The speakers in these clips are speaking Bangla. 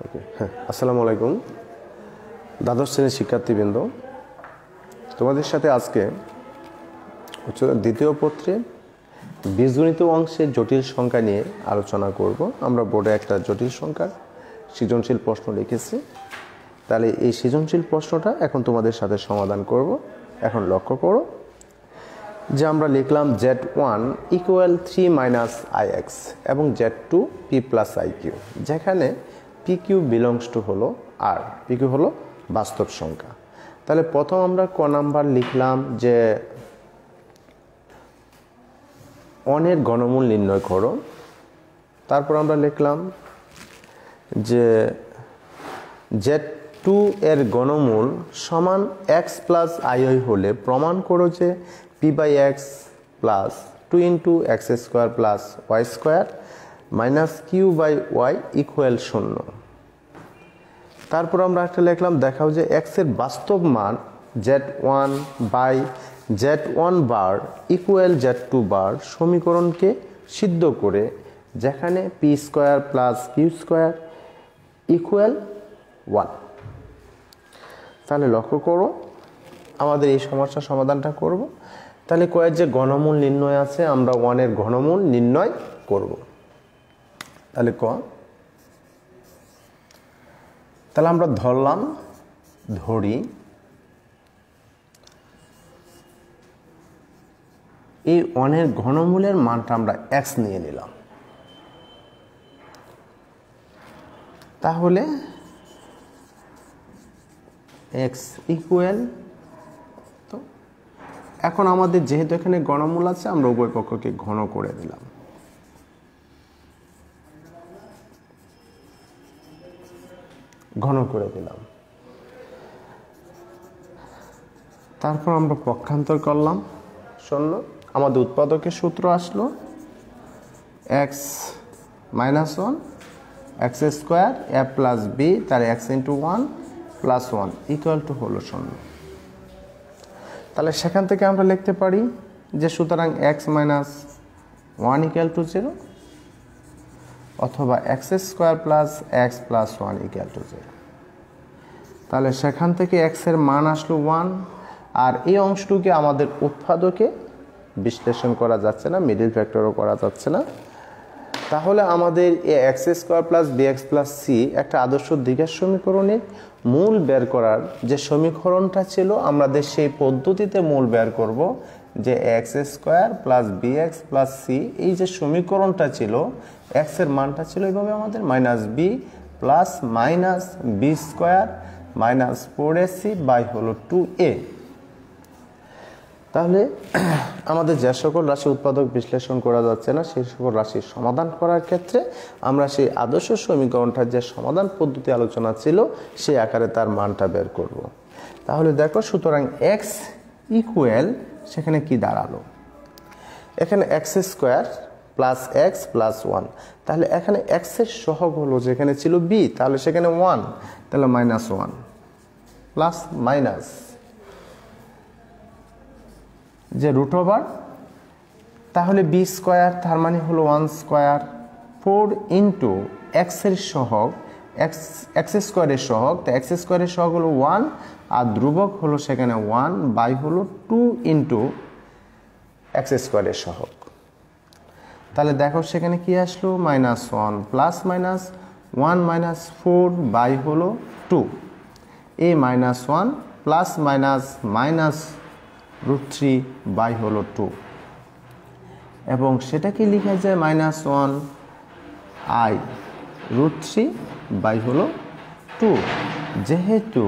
ওকে, হ্যাঁ, আসসালামু আলাইকুম দ্বাদশ শ্রেণীর শিক্ষার্থীবৃন্দ। তোমাদের সাথে আজকে দ্বিতীয় পত্রে বীজগণিত অংশের জটিল সংখ্যা নিয়ে আলোচনা করব। আমরা বোর্ডে একটা জটিল সংখ্যার সৃজনশীল প্রশ্ন লিখেছি, তাহলে এই সৃজনশীল প্রশ্নটা এখন তোমাদের সাথে সমাধান করব। এখন লক্ষ্য করো যে আমরা লিখলাম z1 ইকুয়াল 3 মাইনাস ix এবং z2 p প্লাস iq, যেখানে pq বিলংস টু হলো r, pq হলো বাস্তব সংখ্যা। তাহলে প্রথম আমরা ক নাম্বার লিখলাম যে অনের ঘনমূল নির্ণয় করো। তারপর আমরা লিখলাম যে z2 এর ঘনমূল সমান x প্লাস i হলে প্রমাণ করো যে p by x plus 2 into x square plus y square minus q by y equal 0। তারপর আমরা একটা লিখলাম দেখাও যে x এর বাস্তব মান z1 by z1 bar equal z2 বার সমীকরণকে সিদ্ধ করে, যেখানে p square plus Q square equal 1। তাহলে লক্ষ্য করো আমাদের এই সমস্যার সমাধানটা করব। তাহলে কয়ের যে ঘনমূল নির্ণয় আছে, আমরা 1 এর ঘনমূল নির্ণয় করব। তাহলে তাহলে আমরা ধরি এই 1 এর ঘনমূলের মানটা আমরা x নিয়ে নিলাম। তাহলে x ইকুয়াল, তো এখন আমাদের যেহেতু এখানে ঘনমূল আছে, আমরা উভয় পক্ষকে ঘন করে দিলাম। তারপর আমরা পক্ষান্তর করলাম 0। আমাদের উৎপাদকের সূত্র আসলো x মাইনাস 1 এক্স স্কোয়ার এ প্লাস বি, তার x into 1 plus 1 equal two হলো 0। তাহলে সেখান থেকে আমরা লিখতে পারি যে সুতরাং x মাইনাস 1 ইকুয়াল টু 0 অথবা x square plus x plus 1 equal two 0। তাহলে সেখান থেকে x এর মান আসলো 1, আর এই অংশটুকে আমাদের উৎপাদকে বিশ্লেষণ করা যাচ্ছে না, মিডল ফ্যাক্টরও করা যাচ্ছে না। তাহলে আমাদের এই x square plus b x plus c একটা আদর্শ দ্বিঘাত সমীকরণের মূল বের করার যে সমীকরণটা ছিল, আমাদের সেই পদ্ধতিতে মূল বের করব যে x square plus b x plus c, এই যে সমীকরণটা ছিল এক্স এর মানটা ছিল এইভাবে আমাদের minus b plus minus b square minus 4ac by হলো 2a। তাহলে আমাদের যে সকল রাশি উৎপাদক বিশ্লেষণ করা যাচ্ছে না, সেই সকল রাশির সমাধান করার ক্ষেত্রে আমরা সেই আদর্শ সমীকরণটার যে সমাধান পদ্ধতি আলোচনা ছিল সেই আকারে তার মানটা বের করব। তাহলে দেখো, সুতরাং x ইকুয়াল সেখানে কি দাঁড়ালো, এখানে x square plus x plus 1, তাহলে এখানে এক্স এর সহগ হলো যেখানে ছিল বি, তাহলে সেখানে 1, তাহলে মাইনাস 1 প্লাস মাইনাস যে রুট ওভার, তাহলে বি স্কোয়ার তার মানে হলো 1 স্কোয়ার 4 ইন্টু এক্স এর সহগ এক্স স্কোয়ারের সহগ, তো এক্স স্কোয়ারের সহগ হলো 1 আর ধ্রুবক হলো সেখানে 1 বাই হলো 2 ইন্টু এক্স স্কোয়ারের সহগ। তাহলে দেখো সেখানে কি আসলো minus 1 plus minus 1 minus 4 by হলো 2, এই minus 1 plus minus minus root 3 by হলো 2, এবং সেটা কি লিখা যায় মাইনাস 1 আই রুট 3 বাই হলো 2, যেহেতু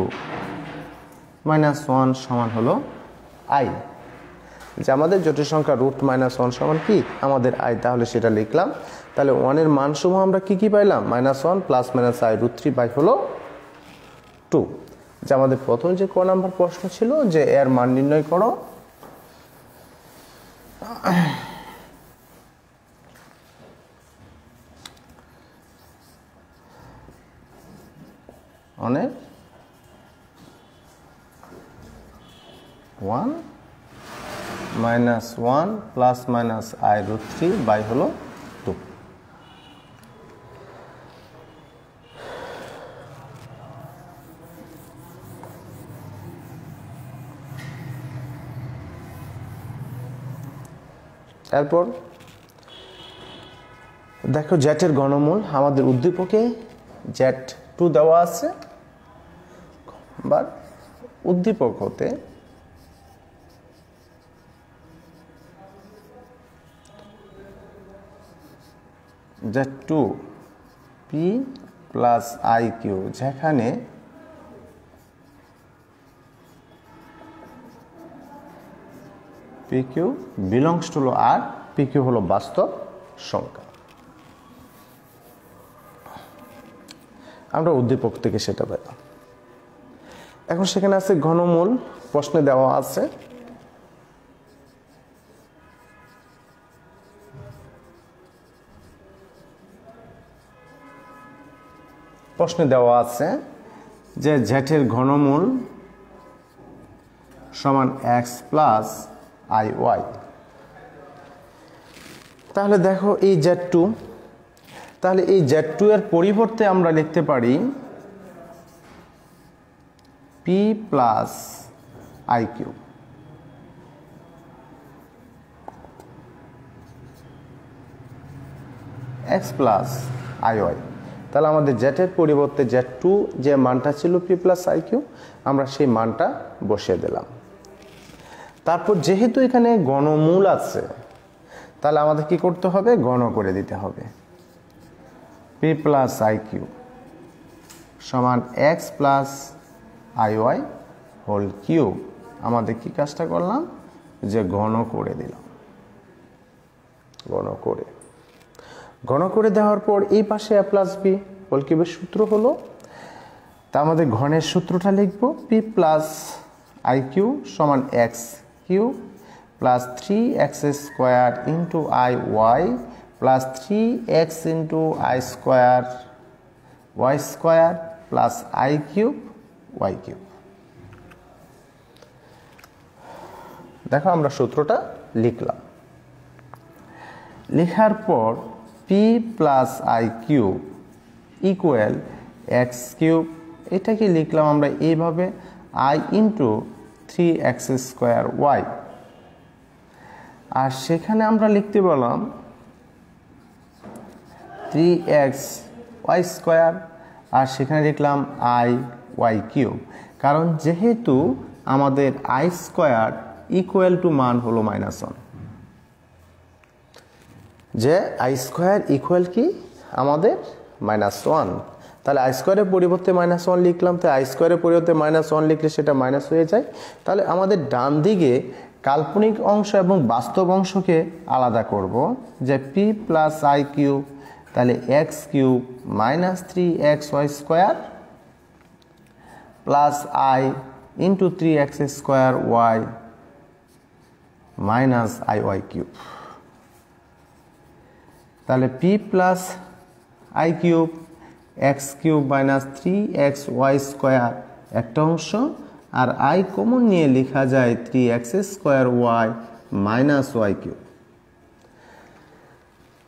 মাইনাস 1 সমান হলো আই, যে আমাদের জটিল সংখ্যা রুট মাইনাস 1 সমান কি আমাদের আই, তাহলে সেটা লিখলাম। তাহলে 1 এর মান সমূহ আমরা কি পাইলাম, minus 1 plus minus i root 3 by হলো 2। যে আমাদের প্রথম যে ক নাম্বার প্রশ্ন ছিল যে এর মান নির্ণয় করো, অনেক 1 minus 1 plus minus i root 3 by হলো 2। এরপর দেখো জেটের ঘনমূল আমাদের উদ্দীপকে Z2 দেওয়া আছে, বা উদ্দীপক হতে Z2 P প্লাস IQ, যেখানে PQ belongs to R, PQ হলো বাস্তব সংখ্যা। আমরা উদ্দীপক থেকে সেটা পেলাম। এখন সেখানে আছে ঘনমূল, প্রশ্নে দেওয়া আছে যে জেটের ঘনমূল সমান x প্লাস IY। তাহলে দেখো এই Z2, তাহলে এই Z2 এর পরিবর্তে আমরা লিখতে পারি P plus IQ। x plus IY। তাহলে আমাদের জেটের পরিবর্তে Z2 যে মানটা ছিল P প্লাস IQ, আমরা সেই মানটা বসিয়ে দিলাম। তারপর যেহেতু এখানে ঘনমূল আছে, তাহলে আমাদের কি করতে হবে? গণ করে দিতে হবে। P প্লাস IQ সমান x plus IY whole cube. আমাদের কি কাজটা করলাম? যে ঘন করে দিলাম। ঘন করে দেওয়ার পর এই পাশে a প্লাস b হোল কিউবের সূত্র হলো, তা আমাদের ঘনের সূত্রটা লিখব P প্লাস IQ সমান x cube plus 3x square into IY plus 3x into I square y square plus I cube y cube. দেখো আমরা সূত্রটা লিখলাম। লেখার পর P plus I cube equal x cube, এটাকে লিখলাম আমরা এইভাবে I into 3x square y। আর সেখানে আমরা লিখতে বললাম 3x y স্কোয়ার, আর সেখানে লিখলাম I y কিউব, কারণ যেহেতু আমাদের I স্কোয়ার ইকুয়াল টু মান হলো -1, যে I স্কোয়ার ইকুয়াল কি আমাদের -1, তাহলে I স্কোয়ারের পরিবর্তে -1 লিখলাম। তো I স্কোয়ারের পরিবর্তে -1 লিখলে সেটা মাইনাস হয়ে যায়। তাহলে আমাদের ডান দিকে কাল্পনিক অংশ এবং বাস্তব অংশকে আলাদা করব, যে P প্লাস I কিউব, তাহলে x cube minus 3xy square plus I into 3x square y minus IY cube. তাহলে P plus I cube x cube minus 3xy square একটা অংশ, আর I কমন নিয়ে লেখা যায় 3x square y minus y cube.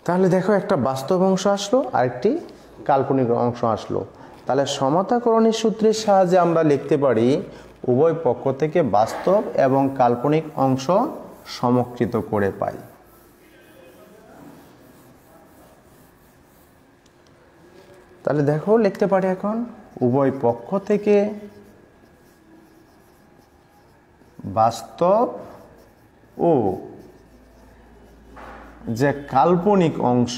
তাহলে দেখো একটা বাস্তব অংশ আসলো আর একটি কাল্পনিক অংশ আসলো। তাহলে সমতাকরণের সূত্রের সাহায্যে আমরা লিখতে পারি উভয় পক্ষ থেকে বাস্তব এবং কাল্পনিক অংশ সমকৃত করে পাই। তাহলে দেখো লিখতে পারি এখন উভয় পক্ষ থেকে বাস্তব ও যে কাল্পনিক অংশ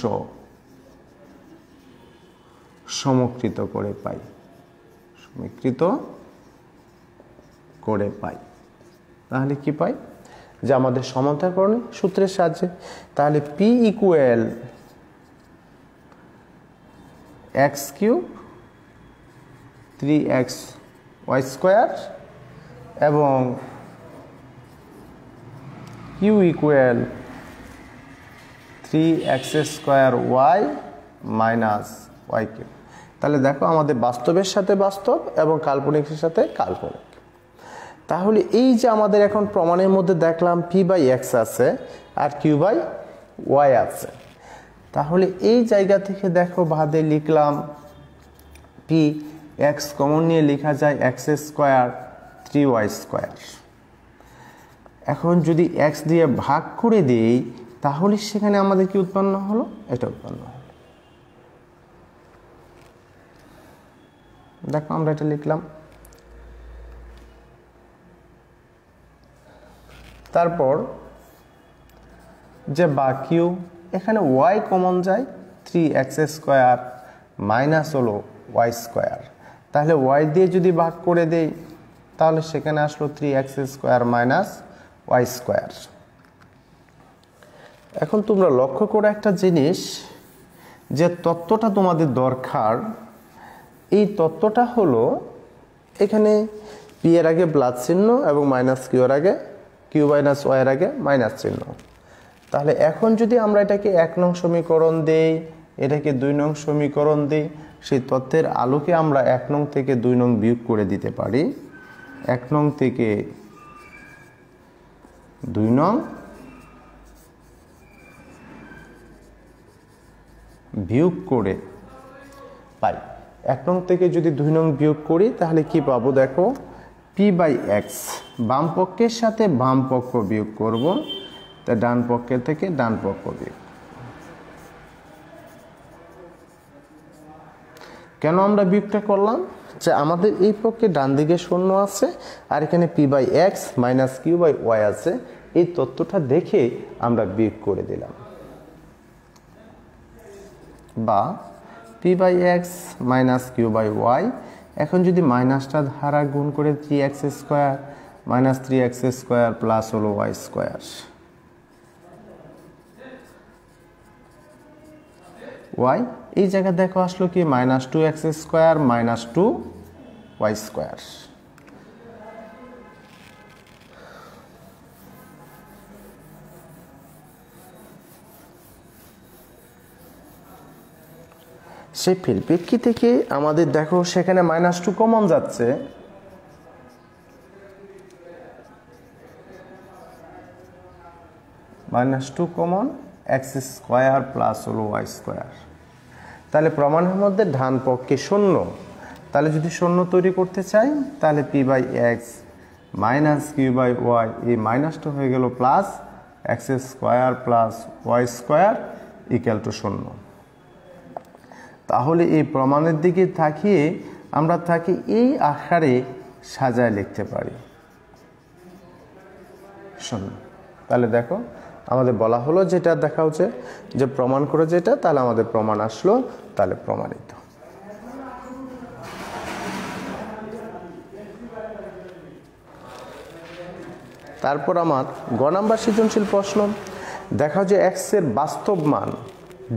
সমকৃত করে পাই, তাহলে কি পাই? যে আমাদের সমতাকরণ সূত্রের সাহায্যে, তাহলে P equal x cube 3x y square এবং Q equal 3x square y minus y cube. তাহলে দেখো আমাদের বাস্তবের সাথে বাস্তব এবং কাল্পনিকের সাথে কাল্পনিক। তাহলে এই যে আমাদের এখন প্রমাণের মধ্যে দেখলাম P বাই x আছে আর Q বাই y আছে, তাহলে এই জায়গা থেকে দেখো বাদে লিখলাম P, x কমন নিয়ে লেখা যায় x স্কোয়ার 3y স্কোয়ার। এখন যদি x দিয়ে ভাগ করে দিই তাহলে সেখানে আমাদের কি উৎপন্ন হলো, এটা উৎপন্ন হলো। দেখো আমরা এটা লিখলাম। তারপর যে বাকিও এখানে y কমন যায়, 3x² মাইনাস হলো y², তাহলে y দিয়ে যদি ভাগ করে দেই তাহলে সেখানে আসলো 3x² মাইনাস y²। এখন তোমরা লক্ষ্য করে একটা জিনিস, যে তত্ত্বটা তোমাদের দরকার, এই তত্ত্বটা হলো এখানে পি এর আগে প্লাস চিহ্ন এবং মাইনাস কিউ এর আগে, কিউ মাইনাস ওয়াই এর আগে মাইনাস চিহ্ন। তাহলে এখন যদি আমরা এটাকে 1 নং সমীকরণ দেই, এটাকে 2 নং সমীকরণ দিই, সেই তত্ত্বের আলোকে আমরা 1 নং থেকে 2 নং বিয়োগ করে দিতে পারি। 1 নং থেকে 2 নং বিয়োগ করে পাই। 1 নং থেকে যদি 2 নং বিয়োগ করি তাহলে কি পাবো, দেখো p/x, বাম পক্ষের সাথে বাম পক্ষ বিয়োগ করব, তা ডান পক্ষের থেকে ডান পক্ষ বিয়োগ। কেন আমরা বিয়োগটা করলাম, যে আমাদের এই পক্ষে ডান দিকে 0 আছে আর এখানে p/x মাইনাস q/y আছে, এই তথ্যটা দেখে আমরা বিয়োগ করে দিলাম। বা p/x মাইনাস q/y, এখন যদি মাইনাসটা ধারা গুণ করে 3x² মাইনাস 3x² প্লাস হলো y², y এই জায়গায় দেখো আসলো কি মাইনাস 2x² মাইনাস 2y²। সেই পরিপ্রেক্ষিতে থেকে আমাদের দেখো সেখানে -2 কমন যাচ্ছে, -2 কমন, x² প্লাস হলো y²। তাহলে প্রমাণের মধ্যে ডান পক্ষে 0, তাহলে যদি 0 তৈরি করতে চাই তাহলে p/x মাইনাস q/y, এই মাইনাসটা হয়ে গেল plus x² plus y² equal to 0। তাহলে এই প্রমাণের দিকে তাকিয়ে আমরা তাকে এই আকারে সাজায় লিখতে পারি 0। তাহলে দেখো আমাদের বলা হলো যেটা দেখা হচ্ছে যে প্রমাণ করে যেটা, তাহলে আমাদের প্রমাণ আসলো, তাহলে প্রমাণিত। তারপর আমার গ নাম্বার সৃজনশীল প্রশ্ন, দেখা যে x এর বাস্তব মান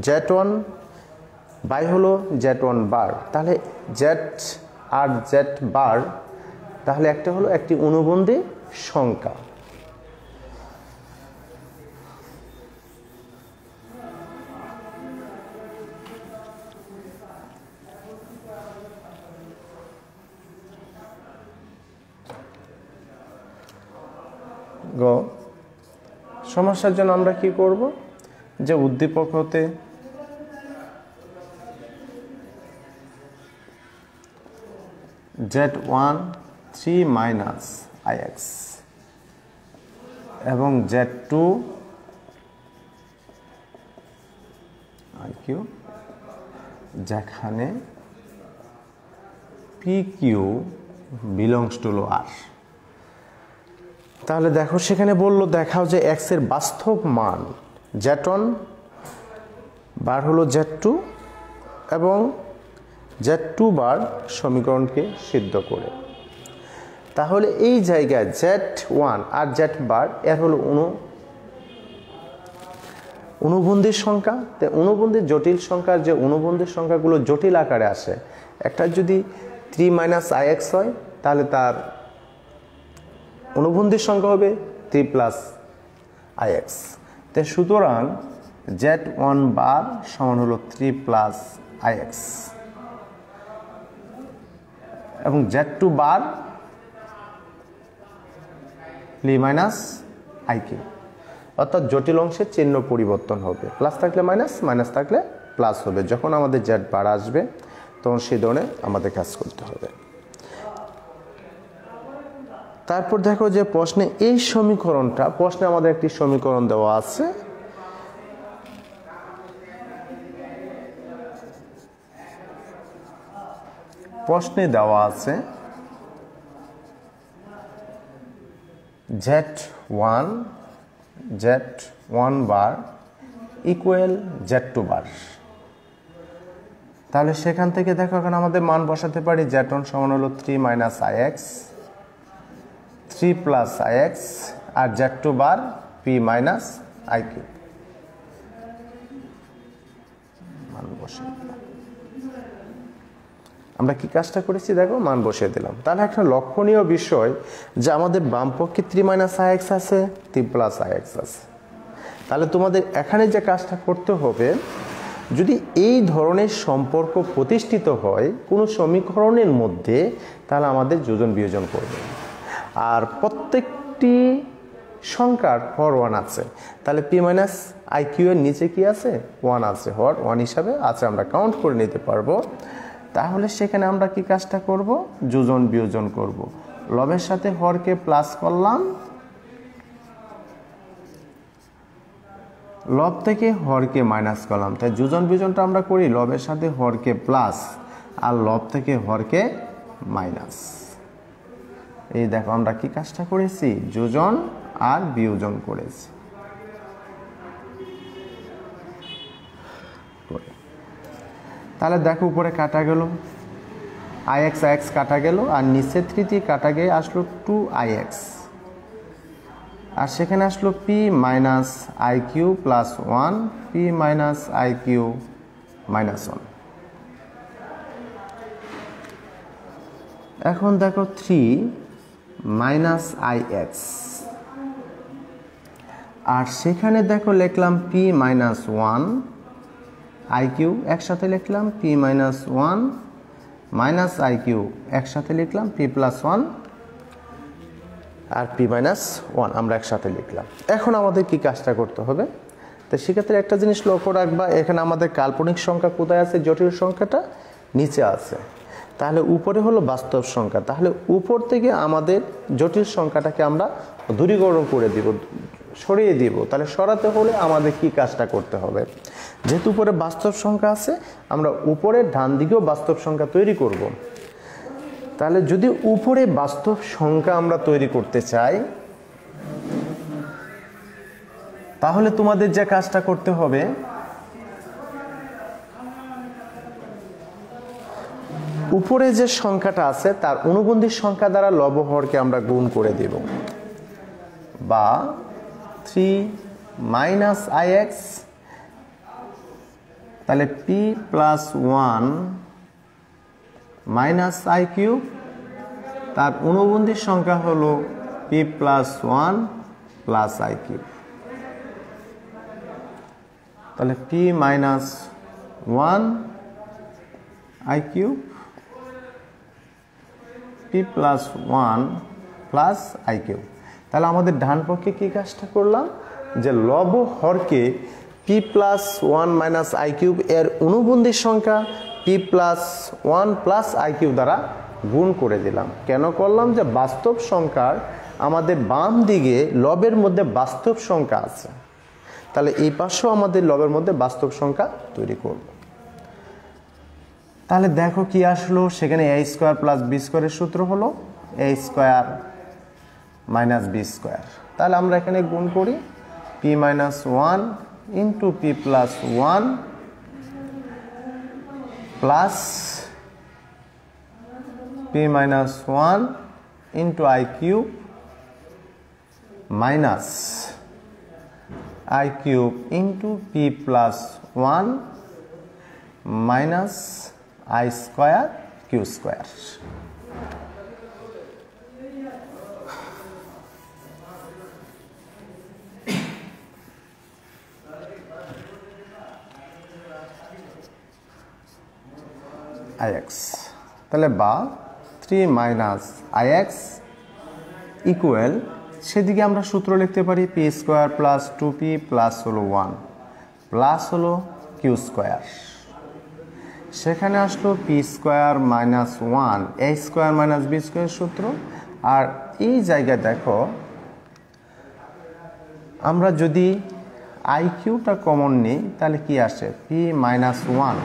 z1 বাই হলো z1 বার, তাহলে z আর z বার, তাহলে একটা হলো একটি অনুবন্ধী সংখ্যা। গ সমস্যার জন্য আমরা কি করব, যে উদ্দীপক হতে z1 3 মাইনাস ix এবং z2 iq, যেখানে pq বিলংস টু r। তাহলে দেখো সেখানে বললো দেখাও যে x এর বাস্তব মান z1 বার হলো z2 এবং z2 বার সমীকরণকে সিদ্ধ করে। তাহলে এই জায়গায় z1 আর z বার এর হলো অনুবন্ধীর সংখ্যা। তাই অনুবন্ধীর জটিল সংখ্যার যে অনুবন্ধীর সংখ্যাগুলো জটিল আকারে আসে, একটা যদি 3 মাইনাস ix হয় তাহলে তার অনুবন্ধীর সংখ্যা হবে 3 প্লাস ix। তাই সুতরাং z1 বার সমান হলো 3 প্লাস ix এবং z2 বার 3 মাইনাস iq, অর্থাৎ জটিল অংশের চিহ্ন পরিবর্তন হবে, প্লাস থাকলে মাইনাস, মাইনাস থাকলে প্লাস হবে। যখন আমাদের z বার আসবে তখন সেই ধরনের আমাদের কাজ করতে হবে। তারপর দেখো যে প্রশ্নে এই সমীকরণটা, প্রশ্নে আমাদের একটি সমীকরণ দেওয়া আছে, প্রশ্নে দেওয়া আছে z1 বার ইকুয়াল z2 বার। তাহলে সেখান থেকে দেখো এখন আমাদের মান বসাতে পারি। z1 সমান হলো 3 মাইনাস ix, 3 প্লাস ix, আর z2 বার p মাইনাস iq। মান বসিয়ে দিলাম। আমরা কি কাজটা করেছি দেখো, মান বসিয়ে দিলাম। তাহলে একটা লক্ষণীয় বিষয় যে আমাদের বাম পক্ষে 3 মাইনাস ix আছে, 3 প্লাস ix আছে। তাহলে তোমাদের এখানে যে কাজটা করতে হবে, যদি এই ধরনের সম্পর্ক প্রতিষ্ঠিত হয় কোনো সমীকরণের মধ্যে, তাহলে আমাদের যোজন বিয়োজন করবে। আর প্রত্যেকটি সংখ্যার হর 1 আছে, তাহলে p মাইনাস iq এর নিচে কি আছে? 1 আছে, হর 1 হিসাবে আছে, আমরা কাউন্ট করে নিতে পারবো। তাহলে সেখানে আমরা কি কাজটা করব? যোজন বিয়োজন করব। লবের সাথে হরকে প্লাস করলাম, লব থেকে হরকে মাইনাস করলাম। তাই যোজন বিয়োজনটা আমরা করি লবের সাথে হরকে প্লাস আর লব থেকে হরকে মাইনাস। এই দেখো আমরা কি কাজটা করেছি? যোজন আর বিয়োজন করেছি। তাহলে দেখো উপরে কাটা গেল, ix কাটা গেল, আর নিচে 3 কাটা গিয়ে আসলো 2ix, আর সেখানে আসলো p minus iq plus 1, p minus iq minus 1। এখন দেখো 3 মাইনাস ix, আর সেখানে দেখো লিখলাম p মাইনাস 1 iq, একসাথে লিখলাম p মাইনাস 1 মাইনাস iq, একসাথে লিখলাম p প্লাস 1 আর p মাইনাস 1 আমরা একসাথে লিখলাম। এখন আমাদের কি কাজটা করতে হবে? তো সেক্ষেত্রে একটা জিনিস লক্ষ্য রাখবা, এখানে আমাদের কাল্পনিক সংখ্যা কোথায় আছে? জটিল সংখ্যাটা নিচে আছে। তাহলে উপরে হলো বাস্তব সংখ্যা, তাহলে উপর থেকে আমাদের জটিল সংখ্যাটাকে আমরা দূরীকরণ করে দিব, সরিয়ে দিব। তাহলে সরাতে হলে আমাদের কি কাজটা করতে হবে? যেহেতু উপরে বাস্তব সংখ্যা আছে, আমরা উপরের ডান দিকেও বাস্তব সংখ্যা তৈরি করব। তাহলে যদি উপরে বাস্তব সংখ্যা আমরা তৈরি করতে চাই, তাহলে তোমাদের যে কাজটা করতে হবে, উপরে যে সংখ্যাটা আছে তার অনুবন্ধী সংখ্যা দ্বারা লব হরকে আমরা গুণ করে দেব, বা 3 মাইনাস ix, তাহলে p প্লাস 1 মাইনাস iq, তার অনুবন্ধী সংখ্যা হলো p প্লাস 1 প্লাস iq। তাহলে p minus 1 iq, p plus 1 plus iq। তাহলে আমাদের ডান পক্ষে কি কাজটা করলাম? যে লব হরকে p প্লাস 1 মাইনাস iq এর অনুবন্ধী সংখ্যা p প্লাস 1 প্লাস iq দ্বারা গুণ করে দিলাম। কেন করলাম? যে বাস্তব সংখ্যার আমাদের বাম দিকে লবের মধ্যে বাস্তব সংখ্যা আছে, তাহলে এই পাশেও আমাদের লবের মধ্যে বাস্তব সংখ্যা তৈরি করব। তাহলে দেখো কি আসলো, সেখানে a স্কয়ার প্লাস b স্কয়ারের সূত্র হলো a square minus b square. তাহলে আমরা এখানে গুণ করি p minus 1 into p plus 1 plus p minus 1 into i cube minus i cube into p plus 1 minus i square q square. ix, তাহলে বা 3 মাইনাস ix ইকুয়াল, সেদিকে আমরা সূত্র লিখতে পারি p square plus 2p plus হলো 1 প্লাস হলো q স্কয়ার। সেখানে আসলো p square minus 1 a square minus b square সূত্র। আর এই জায়গায় দেখো আমরা যদি iqটা কমন নিই, তাহলে কি আসে? p minus 1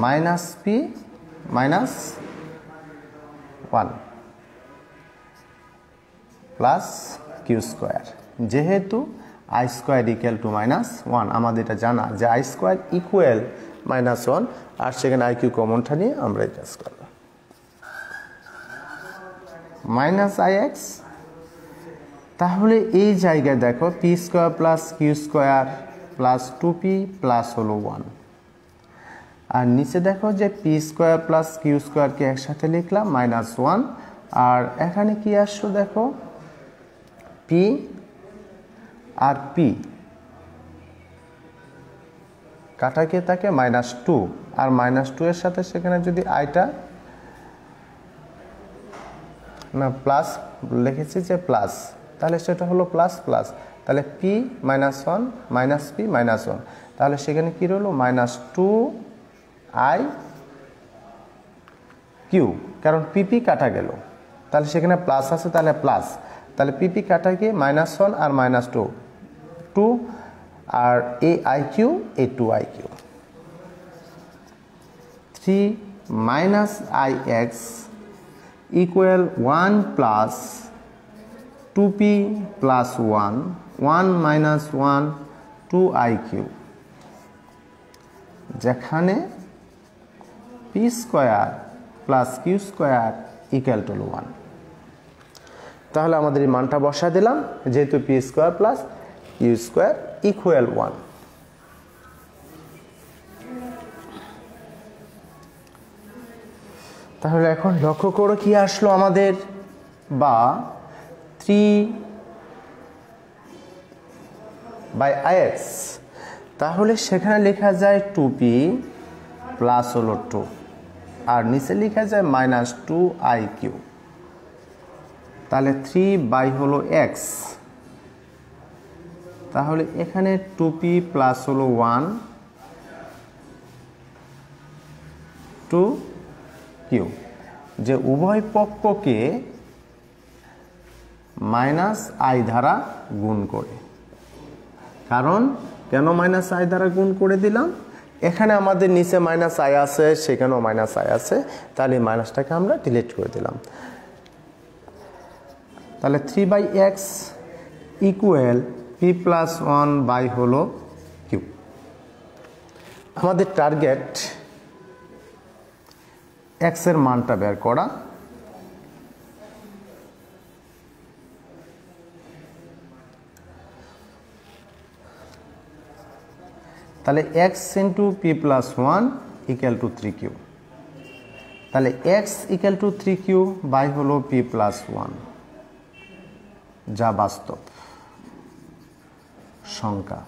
minus P minus 1 plus Q square. যেহেতু I square equal to minus 1, আমাদের এটা জানা যে আই স্কোয়ার ইকুয়াল -1, আর সেখানে আই কিউ কমনটা নিয়ে আমরা এই কাজ করব। মাইনাস আই এক্স, তাহলে এই জায়গায় দেখো p square plus Q square plus 2p plus হলো 1, আর নিচে দেখো যে পি স্কোয়ার প্লাস কিউ স্কোয়ারকে একসাথে লিখলাম -1, আর এখানে কি আসলো দেখো পি আর পি কাটাকে থাকে -2, আর -2 এর সাথে সেখানে যদি আইটা না প্লাস লিখেছি যে প্লাস, তাহলে সেটা হলো প্লাস প্লাস, তাহলে পি -1 মাইনাস পি -1, তাহলে সেখানে কি রইল -2 আই কিউ, কারণ পিপি কাটা গেল, তাহলে সেখানে প্লাস আছে, তাহলে প্লাস, তাহলে পিপি কাটা গিয়ে -1 আর -2 আর এ আই কিউ এ 2 I Q. 3 minus I X equal 1 plus 2p plus 1 1 minus 1 2 I Q, যেখানে P square plus Q square equal to 1। তাহলে আমাদের এই মানটা বসা দিলাম, যেহেতু P square plus Q square equal 1। তাহলে এখন লক্ষ্য করো কি আসলো আমাদের, বা 3/ix, তাহলে সেখানে লেখা যায় 2p প্লাস হলো 2, আর নিচে লেখা যায় -2 আই কিউ, তাহলে 3 হলো x, তাহলে এখানে 2p প্লাস হলো 1 2 কিউ, যে উভয় পক্ষকে মাইনাস আই দ্বারা গুণ করে। কারণ কেন মাইনাস আই দ্বারা গুণ করে দিলাম, এখানে আমাদের নিচে মাইনাস আই আছে, সেখানেও মাইনাস আই আছে, তাহলে মাইনাসটাকে আমরা ডিলিট করে দিলাম। তাহলে 3/x equal p plus 1 by হলো কিউ। আমাদের টার্গেট x এর মানটা বের করা। তাহলে x into p plus 1 equal to 3q, তাহলে x equal to 3q by হলো পি প্লাস 1, যা বাস্তব সংখ্যা,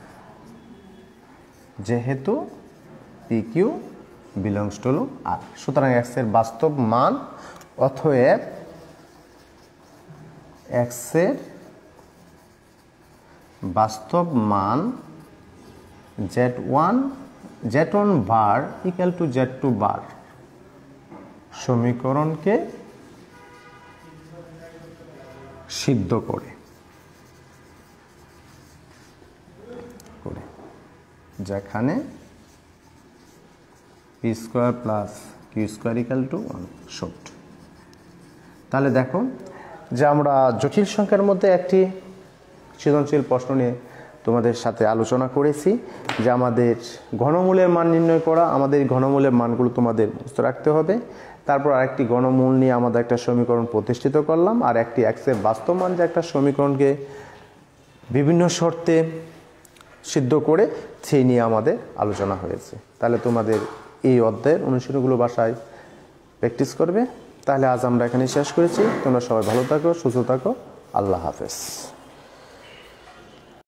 যেহেতু p q belongs to R, সুতরাং x এর বাস্তব মান, অতএব x এর বাস্তব মান z1 bar equal to z2 বার সমীকরণকে সিদ্ধ করে যেখানে P square plus Q square equal to 1 short. তাহলে দেখো যে আমরা জটিল সংখ্যার মধ্যে একটি সৃজনশীল প্রশ্ন নিয়ে তোমাদের সাথে আলোচনা করেছি, যে আমাদের ঘনমূলের মান নির্ণয় করা। আমাদের ঘনমূলের মানগুলো তোমাদের মুখস্থ রাখতে হবে। তারপর আরেকটি ঘনমূল নিয়ে আমাদের একটা সমীকরণ প্রতিষ্ঠিত করলাম, আর একটি x এর বাস্তব মান, যে একটা সমীকরণকে বিভিন্ন শর্তে সিদ্ধ করে সেই নিয়ে আমাদের আলোচনা হয়েছে। তাহলে তোমাদের এই অধ্যায়ের অনুশীলনগুলো বাসায় প্র্যাকটিস করবে। তাহলে আজ আমরা এখানে শেষ করেছি। তোমরা সবাই ভালো থাকো, সুস্থ থাকো। আল্লাহ হাফেজ।